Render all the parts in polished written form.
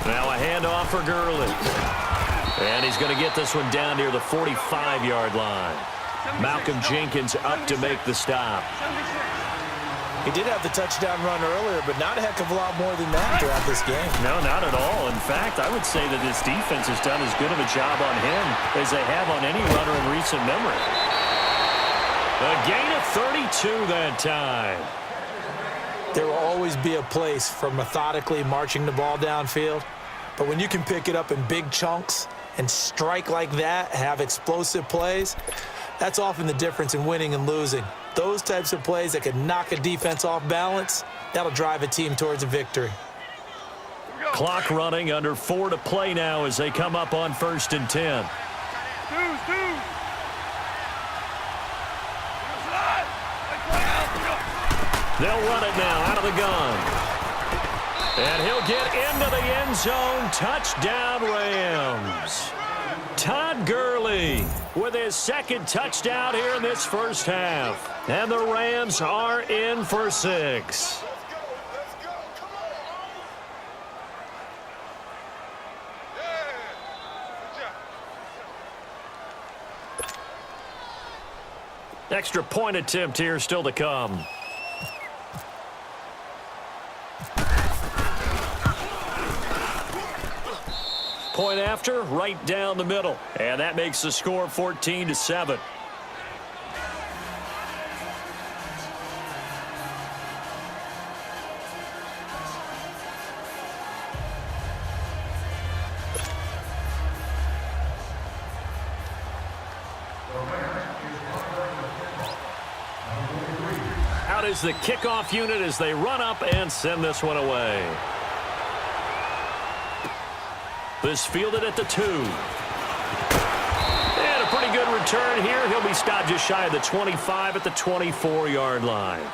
Now a handoff for Gurley. And he's going to get this one down near the 45-yard line. Malcolm Jenkins up to make the stop. He did have the touchdown run earlier, but not a heck of a lot more than that throughout this game. No, not at all. In fact, I would say that this defense has done as good of a job on him as they have on any runner in recent memory. A gain of 32 that time. There will always be a place for methodically marching the ball downfield, but when you can pick it up in big chunks and strike like that, have explosive plays, that's often the difference in winning and losing. Those types of plays that can knock a defense off balance, that'll drive a team towards a victory. Clock running, under 4 to play now as they come up on 1st and 10. They'll run it now out of the gun. And he'll get into the end zone. Touchdown, Rams. Todd Gurley with his second touchdown here in this first half. And the Rams are in for 6. Extra point attempt here still to come. Point after, right down the middle. And that makes the score 14-7. Out is the kickoff unit as they run up and send this one away. This fielded at the 2. And a pretty good return here. He'll be stopped just shy of the 25 at the 24-yard line.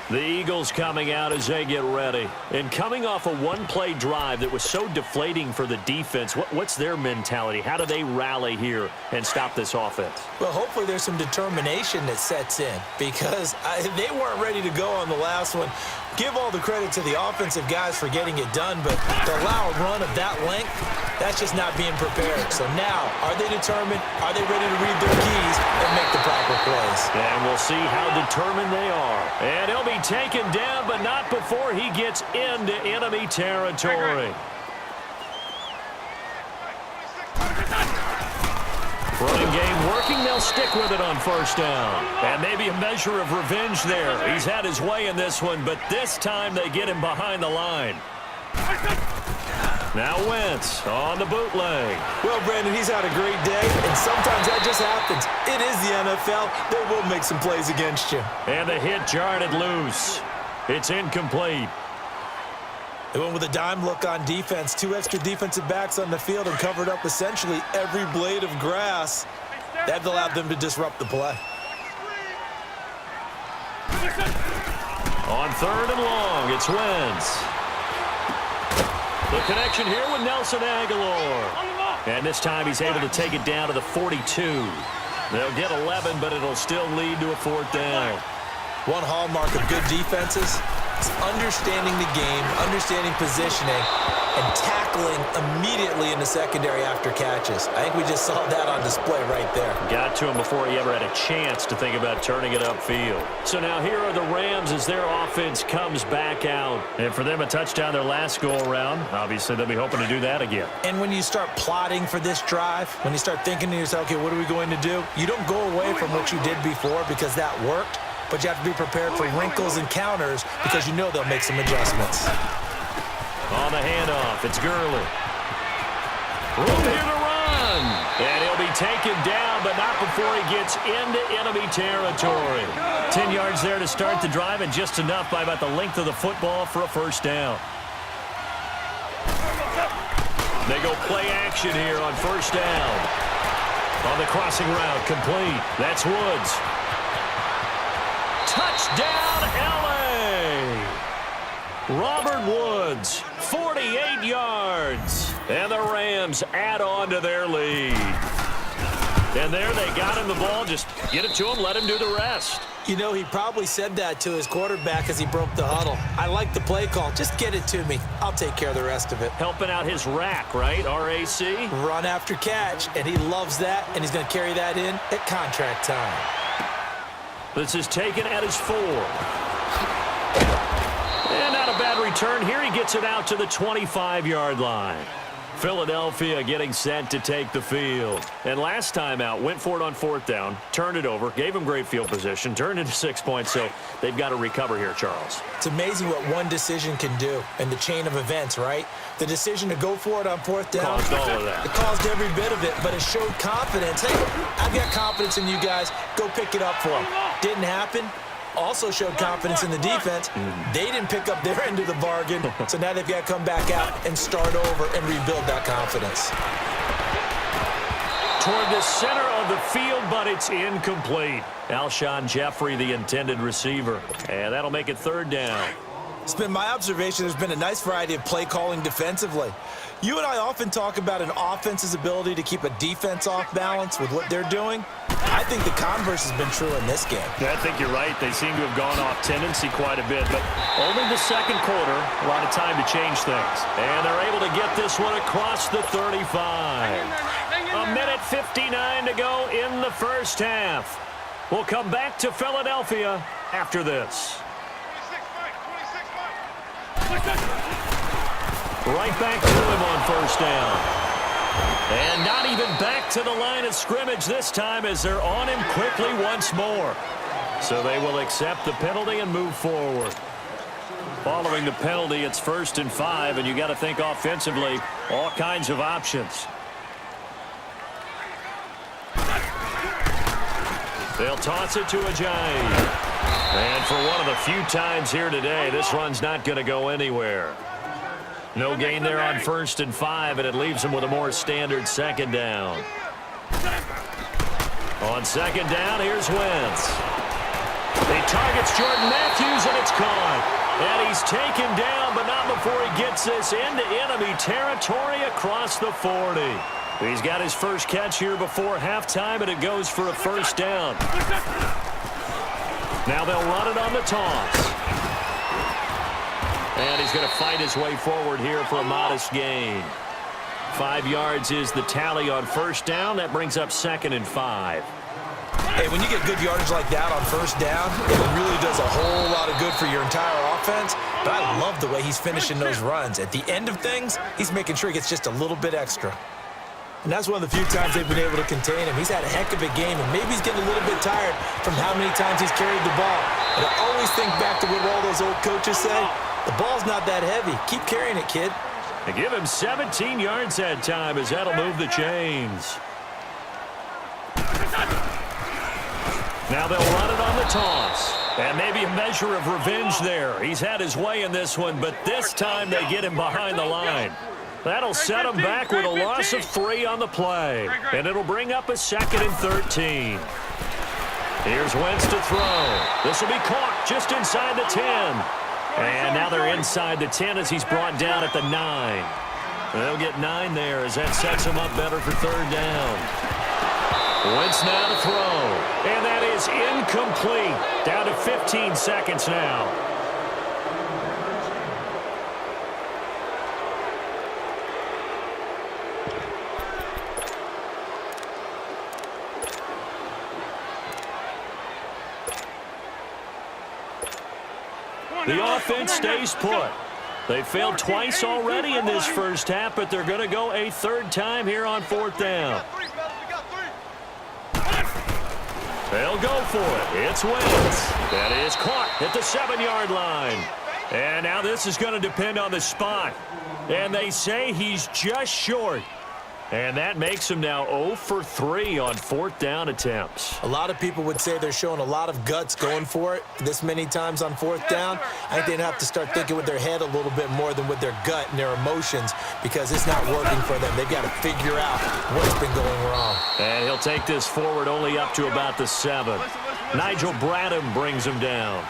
The Eagles coming out as they get ready. And coming off a one-play drive that was so deflating for the defense, what's their mentality? How do they rally here and stop this offense? Well, hopefully there's some determination that sets in because they weren't ready to go on the last one. Give all the credit to the offensive guys for getting it done, but to allow a run of that length, that's just not being prepared. So now, are they determined? Are they ready to read their keys and make the proper plays? And we'll see how determined they are. And he'll be taken down, but not before he gets into enemy territory. Running game working. They'll stick with it on 1st down. And maybe a measure of revenge there. He's had his way in this one, but this time they get him behind the line. Now Wentz on the bootleg. Well, Brandon, he's had a great day, and sometimes that just happens. It is the NFL. They will make some plays against you. And the hit jarred it loose. It's incomplete. They went with a dime look on defense. 2 extra defensive backs on the field and covered up essentially every blade of grass. That allowed them to disrupt the play. On 3rd and long, it's Wentz. The connection here with Nelson Aguilar. And this time he's able to take it down to the 42. They'll get 11, but it'll still lead to a 4th down. One hallmark of good defenses is understanding the game, understanding positioning, and tackling immediately in the secondary after catches. I think we just saw that on display right there. Got to him before he ever had a chance to think about turning it upfield. So now here are the Rams as their offense comes back out. And for them, a touchdown their last go-around. Obviously, they'll be hoping to do that again. And when you start plotting for this drive, when you start thinking to yourself, okay, what are we going to do? You don't go away from what you did before because that worked, but you have to be prepared for wrinkles and counters because you know they'll make some adjustments. On the handoff, it's Gurley. Room here to run. And he'll be taken down, but not before he gets into enemy territory. 10 yards there to start the drive, and just enough by about the length of the football for a 1st down. They go play action here on 1st down. On the crossing route, complete. That's Woods. Touchdown, L.A. Robert Woods, 48 yards. And the Rams add on to their lead. And there they got him the ball. Just get it to him, let him do the rest. You know, he probably said that to his quarterback as he broke the huddle. I like the play call. Just get it to me. I'll take care of the rest of it. Helping out his rack, right? R-A-C? Run after catch, and he loves that, and he's going to carry that in at contract time. This is taken at his 4. And not a bad return here. He gets it out to the 25-yard line. Philadelphia getting set to take the field. And last time out, went for it on 4th down, turned it over, gave him great field position, turned into 6 points, so they've got to recover here, Charles. It's amazing what one decision can do in the chain of events, right? The decision to go for it on 4th down. Caused all of that. It caused every bit of it, but it showed confidence. Hey, I've got confidence in you guys. Go pick it up for them. Didn't happen. Also showed confidence in the defense. They didn't pick up their end of the bargain, so now they've got to come back out and start over and rebuild that confidence. Toward the center of the field, but it's incomplete. Alshon Jeffrey, the intended receiver. And that'll make it 3rd down. It's been my observation there's been a nice variety of play calling defensively. You and I often talk about an offense's ability to keep a defense off balance with what they're doing. I think the converse has been true in this game. Yeah, I think you're right. They seem to have gone off tendency quite a bit, but only the 2nd quarter, a lot of time to change things. And they're able to get this one across the 35. A minute 59 to go in the first half. We'll come back to Philadelphia after this. Right back to him on 1st down. And not even back to the line of scrimmage this time as they're on him quickly once more. So they will accept the penalty and move forward. Following the penalty, it's 1st and 5, and you got to think offensively, all kinds of options. They'll toss it to Ajayi. And for one of the few times here today, this run's not going to go anywhere. No gain there on 1st and 5, and it leaves them with a more standard 2nd down. On 2nd down, here's Wentz. He targets Jordan Matthews, and it's caught. And he's taken down, but not before he gets this into enemy territory across the 40. He's got his first catch here before halftime, and it goes for a 1st down. Now they'll run it on the toss. And he's going to fight his way forward here for a modest gain. 5 yards is the tally on 1st down. That brings up 2nd and 5. Hey, when you get good yardage like that on 1st down, it really does a whole lot of good for your entire offense. But I love the way he's finishing those runs. At the end of things, he's making sure he gets just a little bit extra. And that's one of the few times they've been able to contain him. He's had a heck of a game, and maybe he's getting a little bit tired from how many times he's carried the ball. But I always think back to what all those old coaches say. The ball's not that heavy. Keep carrying it, kid. They give him 17 yards that time as that'll move the chains. Now they'll run it on the toss. And maybe a measure of revenge there. He's had his way in this one, but this time they get him behind the line. That'll set him back with a loss of 3 on the play. And it'll bring up a 2nd and 13. Here's Wentz to throw. This will be caught just inside the 10. And now they're inside the 10 as he's brought down at the 9. They'll get 9 there as that sets him up better for 3rd down. Wentz now to throw. And that is incomplete. Down to 15 seconds now. The offense stays put. They failed twice already in this first half, but they're going to go a 3rd time here on 4th down. They'll go for it. It's Wentz. That is caught at the 7-yard line. And now this is going to depend on the spot. And they say he's just short. And that makes him now 0 for 3 on 4th down attempts. A lot of people would say they're showing a lot of guts going for it this many times on 4th down. I think they'd have to start thinking with their head a little bit more than with their gut and their emotions because it's not working for them. They've got to figure out what's been going wrong. And he'll take this forward only up to about the 7. Nigel Bradham brings him down.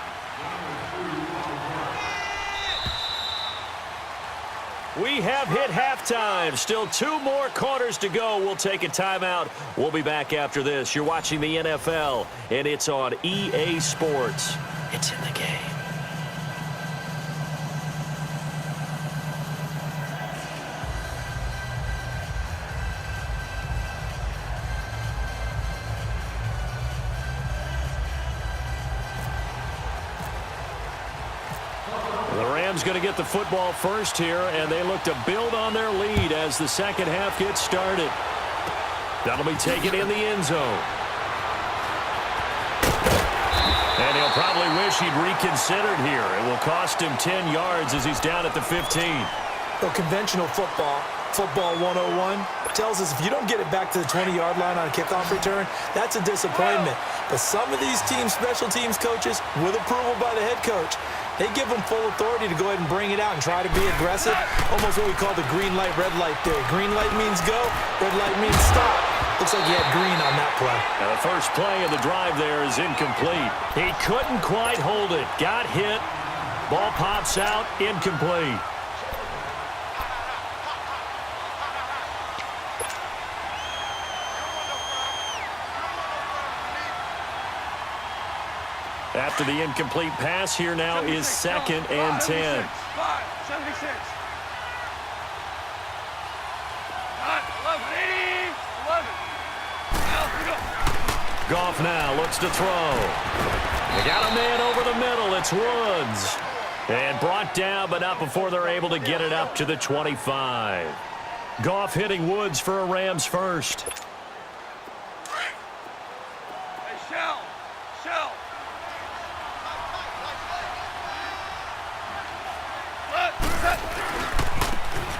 We have hit halftime. Still 2 more quarters to go. We'll take a timeout. We'll be back after this. You're watching the NFL, and it's on EA Sports. It's in the game. Going to get the football first here, and they look to build on their lead as the second half gets started. That'll be taken in the end zone. And he'll probably wish he'd reconsidered here. It will cost him 10 yards as he's down at the 15. So conventional football 101, tells us if you don't get it back to the 20-yard line on a kickoff return, that's a disappointment. But some of these teams, special teams coaches, with approval by the head coach, they give them full authority to go ahead and bring it out and try to be aggressive, almost what we call the green light, red light theory. Green light means go, red light means stop. Looks like he had green on that play. Now the first play of the drive there is incomplete. He couldn't quite hold it. Got hit. Ball pops out, incomplete. After the incomplete pass, here now is 2nd and 10. 76. Goff now looks to throw. They got a man over the middle. It's Woods. And brought down, but not before they're able to get it up to the 25. Goff hitting Woods for a Rams first.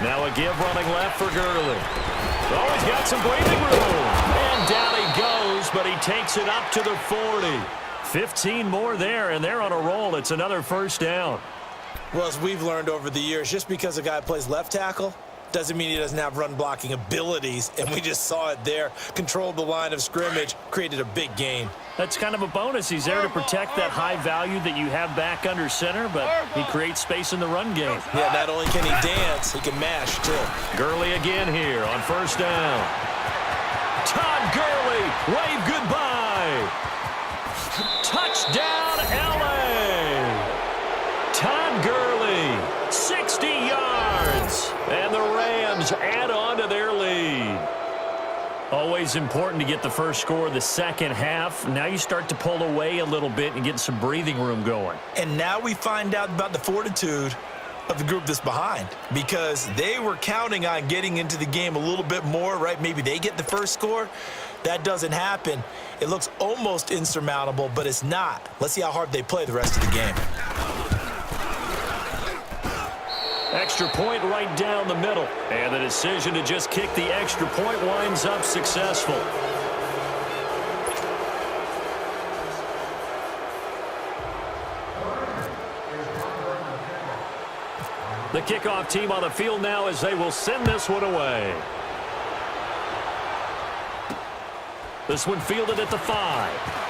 Now a give running left for Gurley. Oh, he's got some breathing room. And down he goes, but he takes it up to the 40. 15 more there, and they're on a roll. It's another first down. Well, as we've learned over the years, just because a guy plays left tackle doesn't mean he doesn't have run-blocking abilities, and we just saw it there. Controlled the line of scrimmage, created a big gain. That's kind of a bonus. He's there to protect that high value that you have back under center, but he creates space in the run game. Yeah, not only can he dance, he can mash, too. Gurley again here on first down. Todd Gurley, wave goodbye. Touchdown, L.A. Todd Gurley, 60 yards. And the Rams add on to their lead. Always important to get the first score of the second half. Now you start to pull away a little bit and get some breathing room going. And now we find out about the fortitude of the group that's behind, because they were counting on getting into the game a little bit more, right? Maybe they get the first score. That doesn't happen. It looks almost insurmountable, but it's not. Let's see how hard they play the rest of the game. Extra point right down the middle. And the decision to just kick the extra point winds up successful. The kickoff team on the field now as they will send this one away. This one fielded at the 5.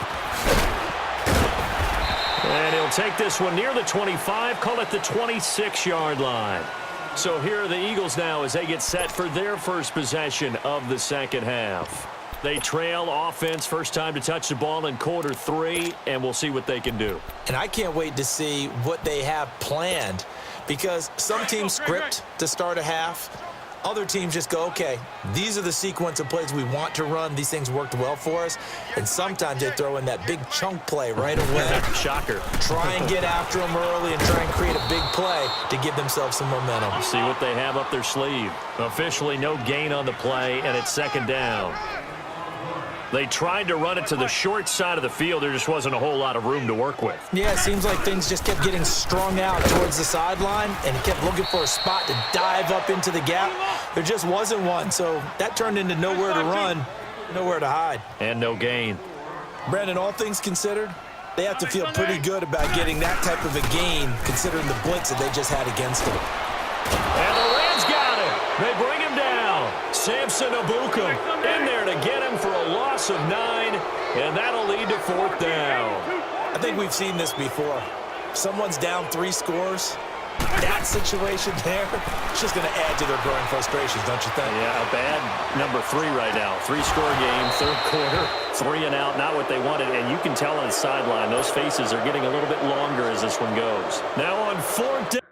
And he'll take this one near the 25, call it the 26-yard line. So here are the Eagles now as they get set for their first possession of the second half. They trail offense, first time to touch the ball in quarter 3, and we'll see what they can do. And I can't wait to see what they have planned, because some teams script to start a half. Other teams just go, okay, these are the sequence of plays we want to run. These things worked well for us. And sometimes they throw in that big chunk play right away. Shocker. Try and get after them early and try and create a big play to give themselves some momentum. See what they have up their sleeve. Officially no gain on the play, and it's second down. They tried to run it to the short side of the field. There just wasn't a whole lot of room to work with. Yeah, it seems like things just kept getting strung out towards the sideline, and he kept looking for a spot to dive up into the gap. There just wasn't one, so that turned into nowhere to run, nowhere to hide. And no gain. Brandon, all things considered, they have to feel pretty good about getting that type of a gain, considering the blitz that they just had against them. And the Rams got it. They bring him down. Samson Abuka in there to get him for a loss of 9, and that'll lead to fourth down. I think we've seen this before. Someone's down 3 scores. That situation there, it's just going to add to their growing frustrations, don't you think? Yeah, a bad number 3 right now. 3-score game, third quarter, 3 and out, not what they wanted. And you can tell on the sideline, those faces are getting a little bit longer as this one goes. Now on 4th down.